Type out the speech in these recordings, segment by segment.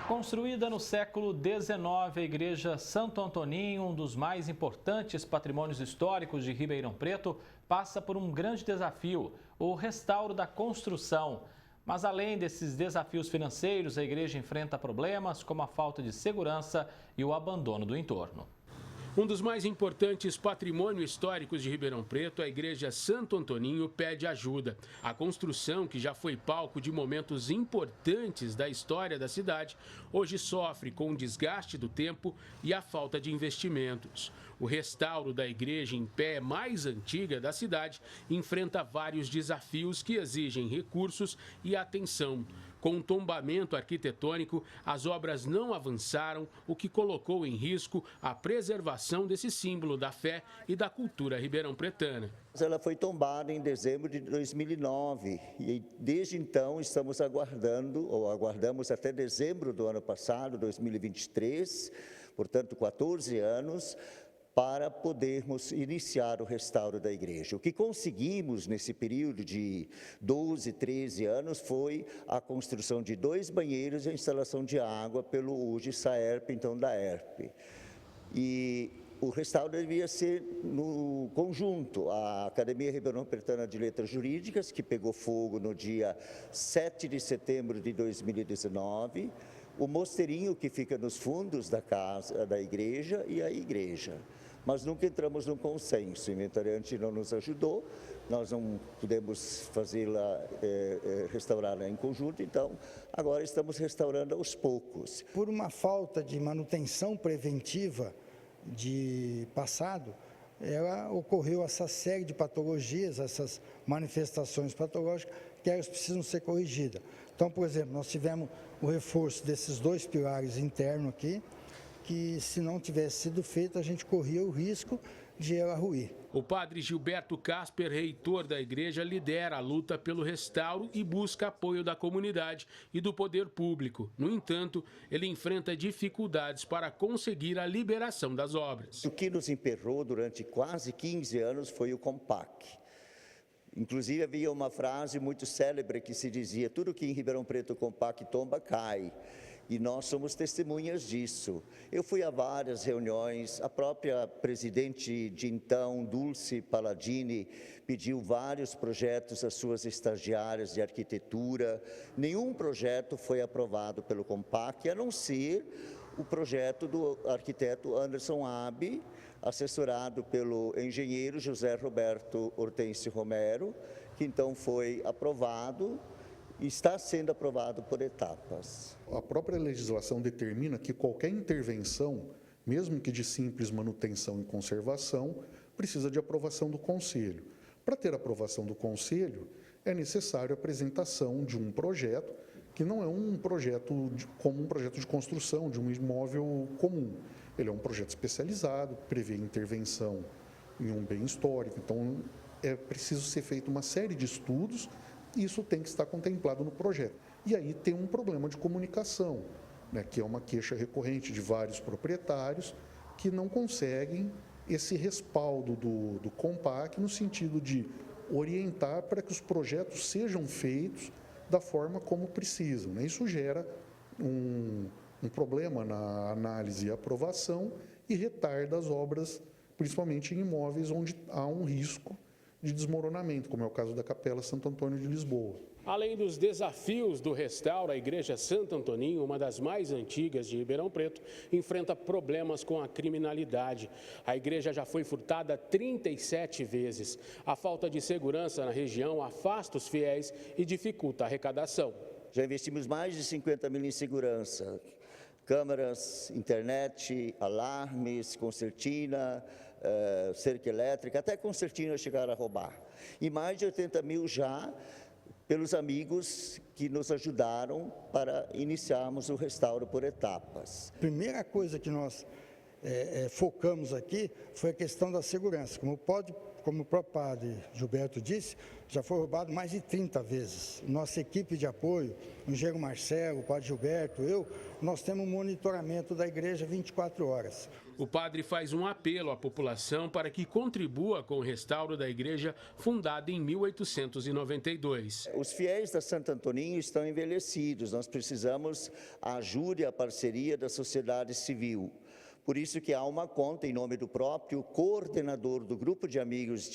Construída no século XIX, a Igreja Santo Antoninho, um dos mais importantes patrimônios históricos de Ribeirão Preto, passa por um grande desafio, o restauro da construção. Mas além desses desafios financeiros, a igreja enfrenta problemas como a falta de segurança e o abandono do entorno. Um dos mais importantes patrimônios históricos de Ribeirão Preto, a Igreja Santo Antoninho, pede ajuda. A construção, que já foi palco de momentos importantes da história da cidade, hoje sofre com o desgaste do tempo e a falta de investimentos. O restauro da igreja em pé mais antiga da cidade enfrenta vários desafios que exigem recursos e atenção. Com um tombamento arquitetônico, as obras não avançaram, o que colocou em risco a preservação desse símbolo da fé e da cultura ribeirão-pretana. Ela foi tombada em dezembro de 2009 e desde então estamos aguardamos até dezembro do ano passado, 2023, portanto 14 anos, para podermos iniciar o restauro da igreja. O que conseguimos nesse período de 12, 13 anos foi a construção de 2 banheiros e a instalação de água pelo hoje Saerp, então da ERP. E o restauro devia ser no conjunto. A Academia Ribeirão-Pretana de Letras Jurídicas, que pegou fogo no dia 7 de setembro de 2019, o mosteirinho que fica nos fundos da casa da igreja e a igreja. Mas nunca entramos num consenso, o inventariante não nos ajudou, nós não pudemos restaurá-la em conjunto, então agora estamos restaurando aos poucos. Por uma falta de manutenção preventiva de passado, ocorreu essa série de patologias, essas manifestações patológicas, que elas precisam ser corrigidas. Então, por exemplo, nós tivemos o reforço desses 2 pilares internos aqui, que se não tivesse sido feito, a gente corria o risco de ela ruir. O padre Gilberto Casper, reitor da igreja, lidera a luta pelo restauro e busca apoio da comunidade e do poder público. No entanto, ele enfrenta dificuldades para conseguir a liberação das obras. O que nos emperrou durante quase 15 anos foi o COMPAC. Inclusive havia uma frase muito célebre que se dizia: tudo que em Ribeirão Preto o COMPAC tomba, cai. E nós somos testemunhas disso. Eu fui a várias reuniões, a própria presidente de então, Dulce Palladini, pediu vários projetos às suas estagiárias de arquitetura. Nenhum projeto foi aprovado pelo COMPAC, a não ser o projeto do arquiteto Anderson Abbe, assessorado pelo engenheiro José Roberto Hortêncio Romero, que então foi aprovado. Está sendo aprovado por etapas. A própria legislação determina que qualquer intervenção, mesmo que de simples manutenção e conservação, precisa de aprovação do Conselho. Para ter aprovação do Conselho, é necessário a apresentação de um projeto, que não é um projeto como um projeto de construção de um imóvel comum. Ele é um projeto especializado, prevê intervenção em um bem histórico, então é preciso ser feita uma série de estudos. Isso tem que estar contemplado no projeto. E aí tem um problema de comunicação, né, que é uma queixa recorrente de vários proprietários que não conseguem esse respaldo do COMPAC no sentido de orientar para que os projetos sejam feitos da forma como precisam, né? Isso gera um problema na análise e aprovação e retarda as obras, principalmente em imóveis onde há um risco de desmoronamento, como é o caso da Capela Santo Antônio de Lisboa. Além dos desafios do restauro, a Igreja Santo Antoninho, uma das mais antigas de Ribeirão Preto, enfrenta problemas com a criminalidade. A igreja já foi furtada 37 vezes. A falta de segurança na região afasta os fiéis e dificulta a arrecadação. Já investimos mais de 50 mil em segurança. Câmeras, internet, alarmes, concertina, cerca elétrica, até concertina chegaram a roubar. E mais de 80 mil já pelos amigos que nos ajudaram para iniciarmos o restauro por etapas. A primeira coisa que nós focamos aqui foi a questão da segurança. Como como o próprio padre Gilberto disse, já foi roubado mais de 30 vezes. Nossa equipe de apoio, o engenheiro Marcelo, o padre Gilberto, nós temos um monitoramento da igreja 24 horas. O padre faz um apelo à população para que contribua com o restauro da igreja fundada em 1892. Os fiéis da Santo Antoninho estão envelhecidos, nós precisamos a ajuda e a parceria da sociedade civil. Por isso que há uma conta em nome do próprio coordenador do grupo de amigos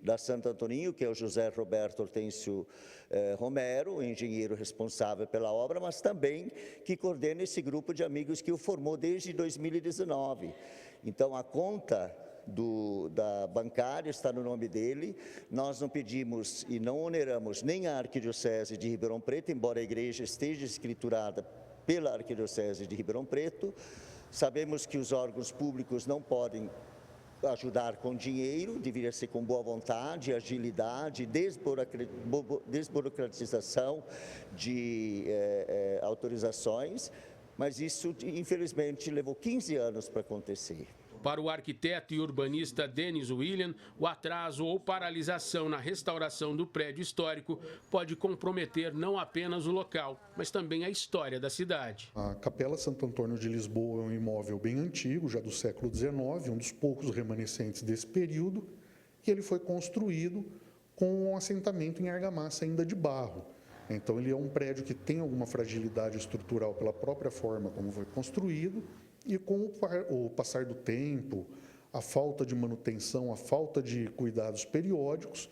da Santo Antoninho, que é o José Roberto Hortêncio Romero, o engenheiro responsável pela obra, mas também que coordena esse grupo de amigos que o formou desde 2019. Então, a conta da bancária está no nome dele. Nós não pedimos e não oneramos nem a Arquidiocese de Ribeirão Preto, embora a igreja esteja escriturada pela Arquidiocese de Ribeirão Preto. Sabemos que os órgãos públicos não podem ajudar com dinheiro, deveria ser com boa vontade, agilidade, desburocratização de autorizações, mas isso, infelizmente, levou 15 anos para acontecer. Para o arquiteto e urbanista Denis William, o atraso ou paralisação na restauração do prédio histórico pode comprometer não apenas o local, mas também a história da cidade. A Capela Santo Antônio de Lisboa é um imóvel bem antigo, já do século XIX, um dos poucos remanescentes desse período, e ele foi construído com um assentamento em argamassa ainda de barro. Então ele é um prédio que tem alguma fragilidade estrutural pela própria forma como foi construído, e com o passar do tempo, a falta de manutenção, a falta de cuidados periódicos,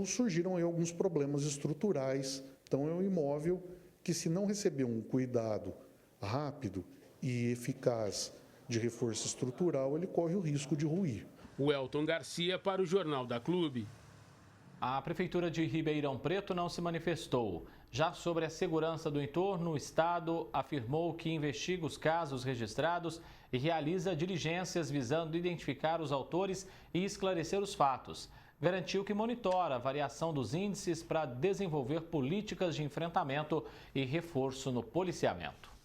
surgiram aí alguns problemas estruturais. Então, é um imóvel que, se não receber um cuidado rápido e eficaz de reforço estrutural, ele corre o risco de ruir. O Elton Garcia para o Jornal da Clube. A Prefeitura de Ribeirão Preto não se manifestou. Já sobre a segurança do entorno, o Estado afirmou que investiga os casos registrados e realiza diligências visando identificar os autores e esclarecer os fatos. Garantiu que monitora a variação dos índices para desenvolver políticas de enfrentamento e reforço no policiamento.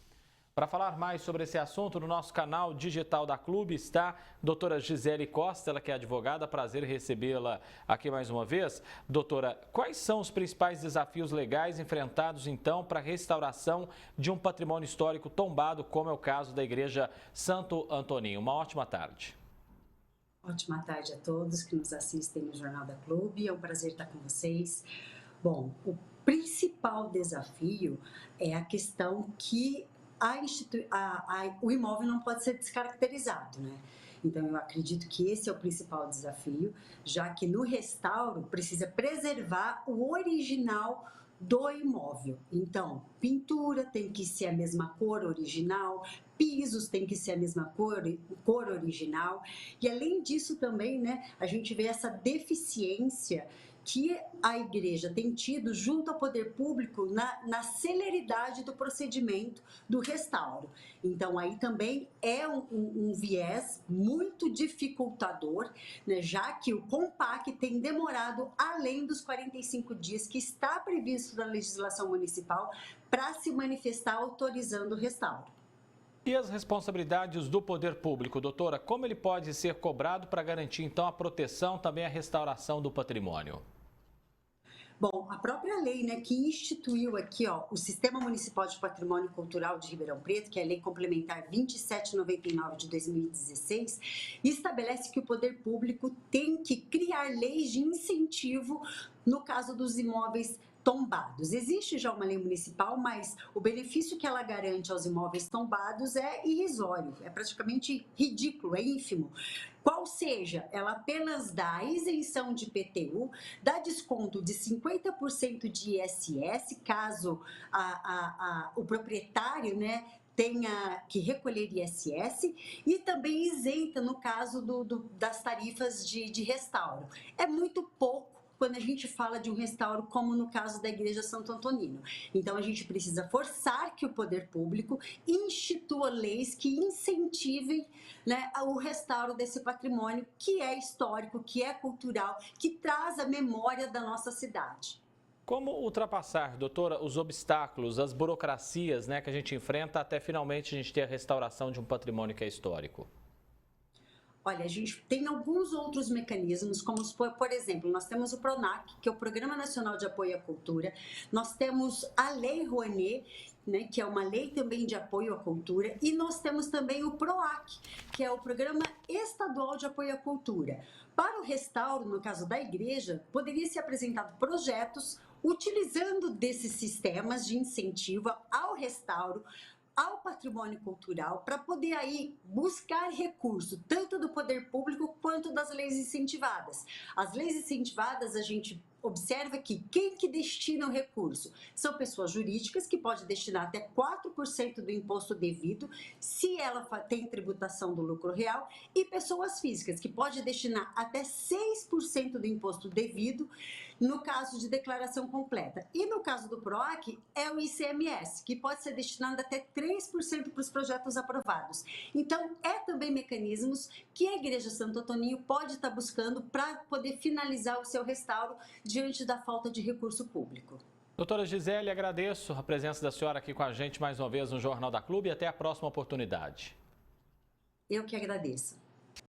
Para falar mais sobre esse assunto, no nosso canal digital da Clube está a doutora Gisele Costa, ela que é advogada. Prazer recebê-la aqui mais uma vez. Doutora, quais são os principais desafios legais enfrentados, então, para a restauração de um patrimônio histórico tombado, como é o caso da Igreja Santo Antoninho? Uma ótima tarde. Ótima tarde a todos que nos assistem no Jornal da Clube. É um prazer estar com vocês. Bom, o principal desafio é a questão que o imóvel não pode ser descaracterizado, né? Então, eu acredito que esse é o principal desafio, já que no restauro precisa preservar o original do imóvel. Então, pintura tem que ser a mesma cor original, pisos tem que ser a mesma cor original. E, além disso, também, né, a gente vê essa deficiência que a igreja tem tido junto ao poder público na celeridade do procedimento do restauro. Então, aí também é um viés muito dificultador, né, já que o CONPAC tem demorado além dos 45 dias que está previsto na legislação municipal para se manifestar autorizando o restauro. E as responsabilidades do poder público, doutora, como ele pode ser cobrado para garantir, então, a proteção, também a restauração do patrimônio? Bom, a própria lei, né, que instituiu aqui, o Sistema Municipal de Patrimônio Cultural de Ribeirão Preto, que é a Lei Complementar 2799 de 2016, estabelece que o poder público tem que criar leis de incentivo no caso dos imóveis tombados. Existe já uma lei municipal, mas o benefício que ela garante aos imóveis tombados é irrisório, é praticamente ridículo, é ínfimo. Qual seja, ela apenas dá isenção de IPTU, dá desconto de 50% de ISS, caso o proprietário, né, tenha que recolher ISS, e também isenta no caso das tarifas de restauro. É muito pouco quando a gente fala de um restauro, como no caso da Igreja Santo Antonino. Então, a gente precisa forçar que o poder público institua leis que incentivem, né, o restauro desse patrimônio que é histórico, que é cultural, que traz a memória da nossa cidade. Como ultrapassar, doutora, os obstáculos, as burocracias, né, que a gente enfrenta até finalmente a gente ter a restauração de um patrimônio que é histórico? Olha, a gente tem alguns outros mecanismos, como, por exemplo, nós temos o PRONAC, que é o Programa Nacional de Apoio à Cultura, nós temos a Lei Rouanet, né, que é uma lei também de apoio à cultura, e nós temos também o PROAC, que é o Programa Estadual de Apoio à Cultura. Para o restauro, no caso da igreja, poderia ser apresentado projetos utilizando desses sistemas de incentivo ao restauro, ao patrimônio cultural, para poder aí buscar recurso, tanto do poder público quanto das leis incentivadas. As leis incentivadas, a gente observa que quem que destina o recurso são pessoas jurídicas, que pode destinar até 4% do imposto devido, se ela tem tributação do lucro real, e pessoas físicas, que pode destinar até 6% do imposto devido, no caso de declaração completa. E no caso do PROAC, é o ICMS, que pode ser destinado até 3% para os projetos aprovados. Então, é também mecanismos que a Igreja Santo Antoninho pode estar buscando para poder finalizar o seu restauro diante da falta de recurso público. Doutora Gisele, agradeço a presença da senhora aqui com a gente mais uma vez no Jornal da Clube e até a próxima oportunidade. Eu que agradeço.